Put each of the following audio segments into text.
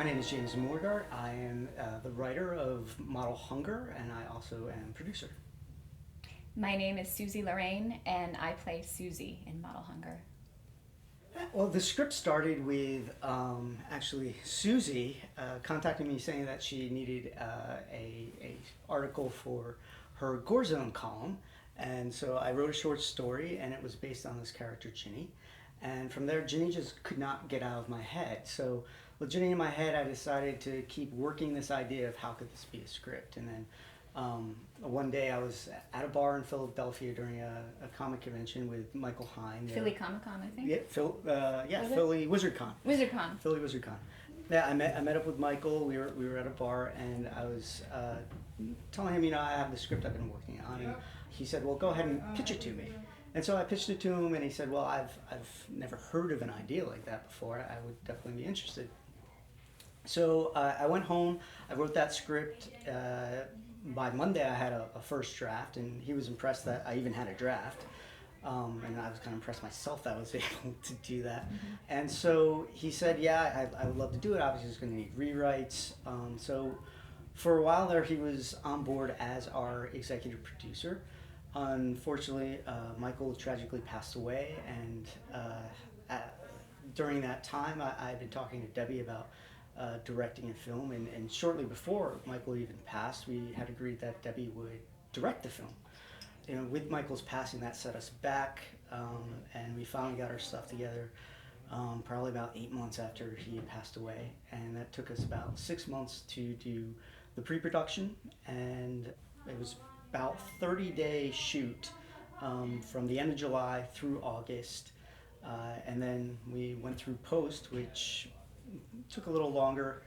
My name is James Morgart. I am the writer of Model Hunger, and I also am producer. My name is Suzi Lorraine, and I play Suzi in Model Hunger. Well, the script started with actually Suzi contacting me saying that she needed a article for her Gore Zone column, and so I wrote a short story, and it was based on this character Ginny. And from there, Ginny just could not get out of my head. So with Ginny in my head, I decided to keep working this idea of how could this be a script. And then one day I was at a bar in Philadelphia during a comic convention with Michael Hine. Philly Comic Con, I think. Yeah, Philly WizardCon. WizardCon. Philly WizardCon. Yeah, I met up with Michael. We were at a bar, and I was telling him, I have the script I've been working on, and he said, "Well, go ahead and pitch it to me." And so I pitched it to him, and he said, "Well, I've never heard of an idea like that before. I would definitely be interested." So I went home. I wrote that script. By Monday, I had a first draft, and he was impressed that I even had a draft. And I was kind of impressed myself that I was able to do that. Mm-hmm. And so he said, "Yeah, I would love to do it. Obviously, it's going to need rewrites." So for a while there, he was on board as our executive producer. Unfortunately, Michael tragically passed away, and during that time, I had been talking to Debbie about directing a film, and shortly before Michael even passed, we had agreed that Debbie would direct the film. With Michael's passing, that set us back, and we finally got our stuff together probably about 8 months after he had passed away, and that took us about 6 months to do the pre-production, and it was about 30-day shoot from the end of July through August, and then we went through post, which took a little longer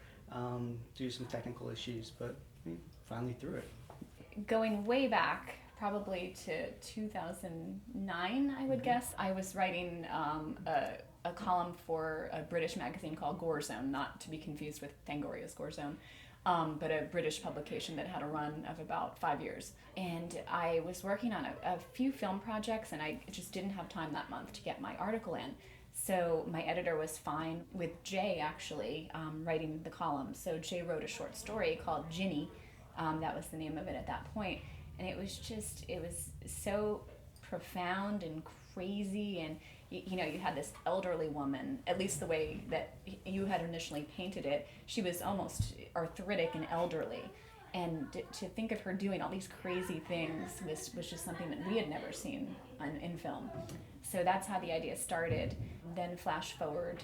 due to some technical issues, but we finally through it. Going way back, probably to 2009, I would guess, I was writing a column for a British magazine called Gore Zone, not to be confused with Fangoria's Gore Zone, but a British publication that had a run of about 5 years. And I was working on a few film projects, and I just didn't have time that month to get my article in. So my editor was fine with Jay actually writing the column. So Jay wrote a short story called Ginny. That was the name of it at that point. And it was so profound and crazy, and you had this elderly woman, at least the way that you had initially painted it. She was almost arthritic and elderly, and to think of her doing all these crazy things was just something that we had never seen in film. So that's how the idea started. Then flash forward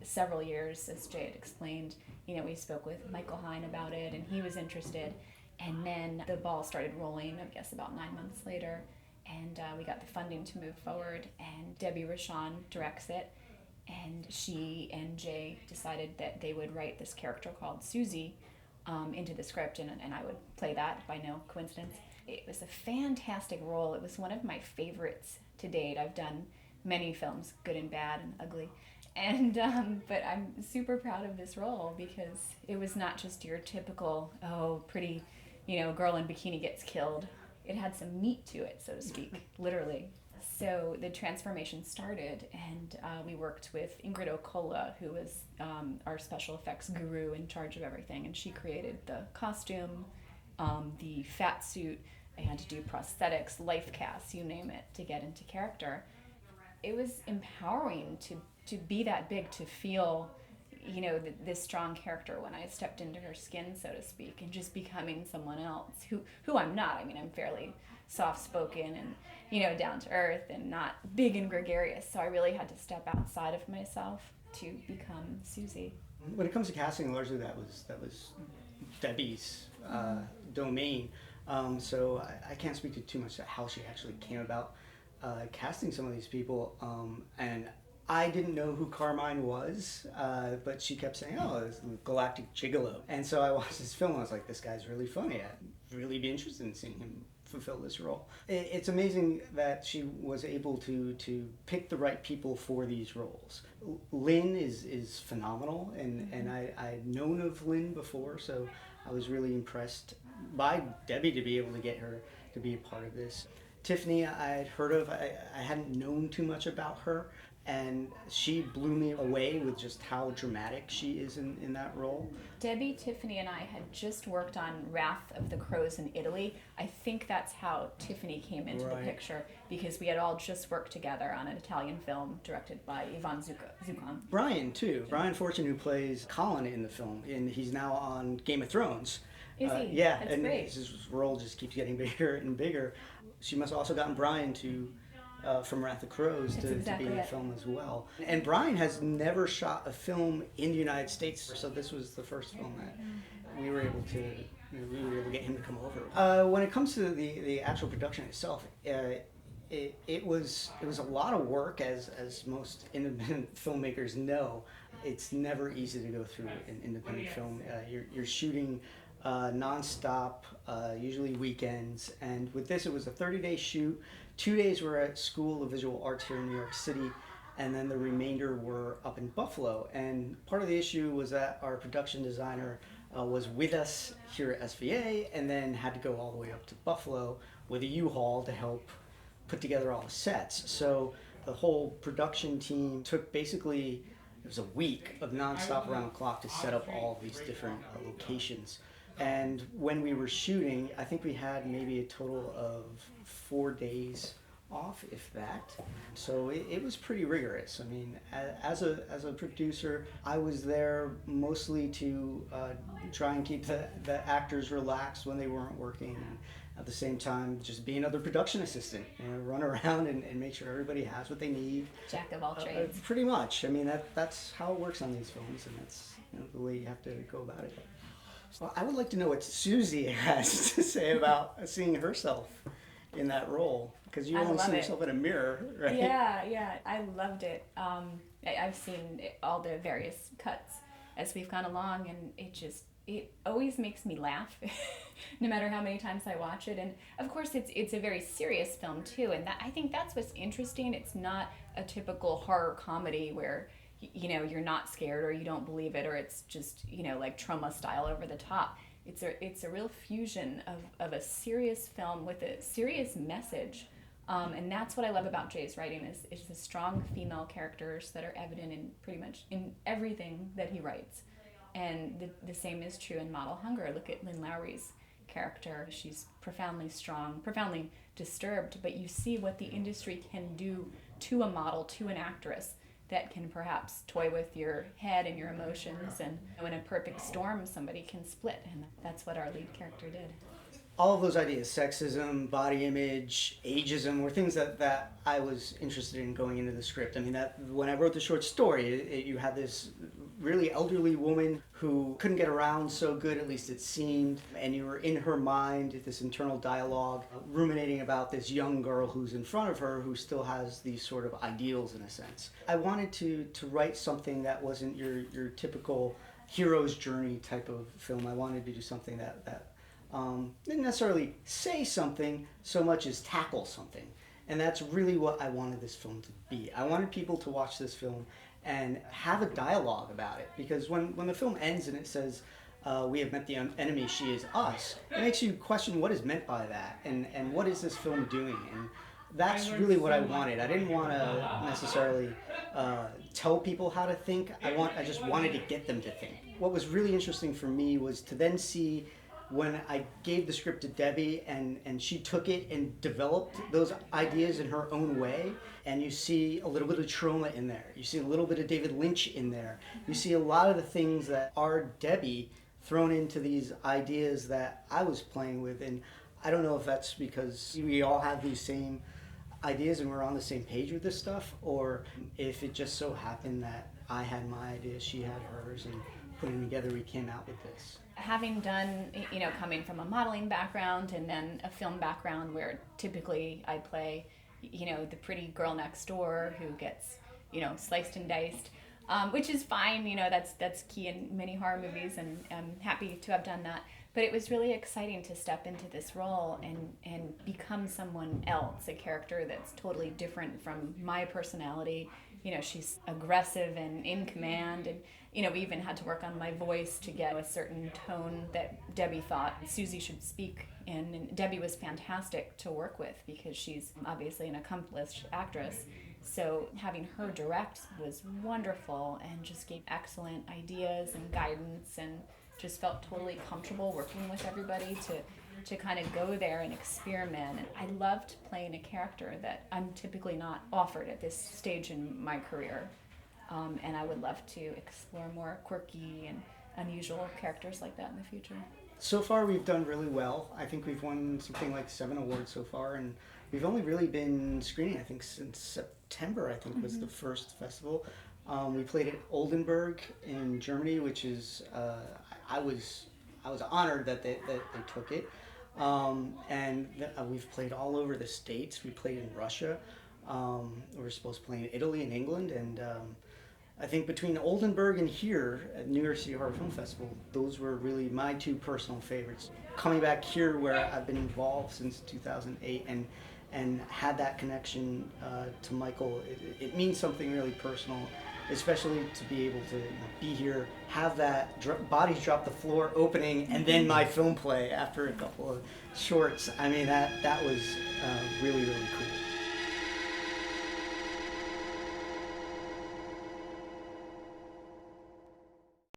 several years, as Jay had explained, we spoke with Michael Hine about it, and he was interested. And then the ball started rolling, I guess about 9 months later, and we got the funding to move forward, and Debbie Rochon directs it, and she and Jay decided that they would write this character called Suzi into the script, and I would play that by no coincidence. It was a fantastic role. It was one of my favorites to date. I've done many films, good and bad and ugly, and but I'm super proud of this role because it was not just your typical, pretty, girl in bikini gets killed. It had some meat to it, so to speak, literally. So the transformation started, and we worked with Ingrid Okola, who was our special effects guru in charge of everything, and she created the costume, the fat suit. I had to do prosthetics, life casts, you name it, to get into character. It was empowering to be that big, to feel this strong character when I stepped into her skin, so to speak, and just becoming someone else who I'm not. I mean, I'm fairly soft-spoken and, down to earth and not big and gregarious. So I really had to step outside of myself to become Suzi. When it comes to casting, largely that was Debbie's domain. So I can't speak to too much to how she actually came about casting some of these people. And I didn't know who Carmine was, but she kept saying, "Oh, it's Galactic Gigolo." And so I watched this film, and I was like, this guy's really funny. I'd really be interested in seeing him fulfill this role. It's amazing that she was able to pick the right people for these roles. Lynn is phenomenal, and I'd known of Lynn before, so I was really impressed by Debbie to be able to get her to be a part of this. Tiffany I had heard of. I hadn't known too much about her, and she blew me away with just how dramatic she is in that role. Debbie, Tiffany, and I had just worked on Wrath of the Crows in Italy. I think that's how Tiffany came into the picture, because we had all just worked together on an Italian film directed by Ivan Zuccon. Brian, too. Brian Fortune, who plays Colin in the film, and he's now on Game of Thrones. Is he? Yeah, That's and great. his role just keeps getting bigger and bigger. She must have also gotten Brian from Wrath of Crows to be in the film as well. And Brian has never shot a film in the United States, so this was the first film that we were able to get him to come over. When it comes to the actual production itself, it was a lot of work, as most independent filmmakers know. It's never easy to go through an independent film. You're shooting nonstop, usually weekends, and with this it was a 30-day shoot. 2 days were at School of Visual Arts here in New York City, and then the remainder were up in Buffalo. And part of the issue was that our production designer was with us here at SVA and then had to go all the way up to Buffalo with a U-Haul to help put together all the sets. So the whole production team took basically, it was a week of nonstop around the clock to set up all of these different locations. And when we were shooting, I think we had maybe a total of 4 days off, if that. So it was pretty rigorous. I mean, as a producer, I was there mostly to try and keep the actors relaxed when they weren't working. And at the same time, just be another production assistant, run around and make sure everybody has what they need. Jack of all trades. Pretty much. I mean, that's how it works on these films, and that's the way you have to go about it. Well, I would like to know what Suzi has to say about seeing herself in that role, because you only see yourself in a mirror, right? Yeah, I loved it. I've seen all the various cuts as we've gone along, and it always makes me laugh, no matter how many times I watch it. And of course, it's a very serious film too, and I think that's what's interesting. It's not a typical horror comedy where you're not scared or you don't believe it, or it's just like Trauma style over the top. It's a real fusion of a serious film with a serious message, and that's what I love about Jay's writing is the strong female characters that are evident in pretty much in everything that he writes. And the same is true in Model Hunger. Look at Lynn Lowry's character. She's profoundly strong, profoundly disturbed, but you see what the industry can do to a model, to an actress, that can perhaps toy with your head and your emotions, and in a perfect storm somebody can split, and that's what our lead character did. All of those ideas, sexism, body image, ageism, were things that I was interested in going into the script. I mean, that when I wrote the short story, you had this really elderly woman who couldn't get around so good, at least it seemed, and you were in her mind, this internal dialogue, ruminating about this young girl who's in front of her who still has these sort of ideals in a sense. I wanted to write something that wasn't your typical hero's journey type of film. I wanted to do something that didn't necessarily say something so much as tackle something. And that's really what I wanted this film to be. I wanted people to watch this film and have a dialogue about it. Because when the film ends and it says, we have met the enemy, she is us, it makes you question what is meant by that, and what is this film doing? And that's really what I wanted. I didn't want to necessarily tell people how to think. I just wanted to get them to think. What was really interesting for me was to then see when I gave the script to Debbie and she took it and developed those ideas in her own way, and you see a little bit of Trauma in there. You see a little bit of David Lynch in there. You see a lot of the things that are Debbie thrown into these ideas that I was playing with. And I don't know if that's because we all have these same ideas and we're on the same page with this stuff, or if it just so happened that I had my ideas, she had hers, and putting together we came out with this. Having done, coming from a modeling background and then a film background where typically I play, the pretty girl next door who gets, sliced and diced, which is fine. That's key in many horror movies, and I'm happy to have done that. But it was really exciting to step into this role and become someone else, a character that's totally different from my personality. She's aggressive and in command, and we even had to work on my voice to get a certain tone that Debbie thought Suzi should speak in. And Debbie was fantastic to work with because she's obviously an accomplished actress, So having her direct was wonderful and just gave excellent ideas and guidance, and just felt totally comfortable working with everybody to kind of go there and experiment. And I loved playing a character that I'm typically not offered at this stage in my career. And I would love to explore more quirky and unusual characters like that in the future. So far, we've done really well. I think we've won something like 7 awards so far, and we've only really been screening, I think, since September, I think, was the first festival. We played at Oldenburg in Germany, which is, I was honored that they took it. We've played all over the States. We played in Russia. We were supposed to play in Italy and England, and I think between Oldenburg and here at New York City Horror Film Festival, those were really my 2 personal favorites. Coming back here where I've been involved since 2008 and had that connection to Michael, it means something really personal, especially to be able to be here, have that Bodies Drop the Floor opening, and then my film play after a couple of shorts. I mean, that was really, really cool.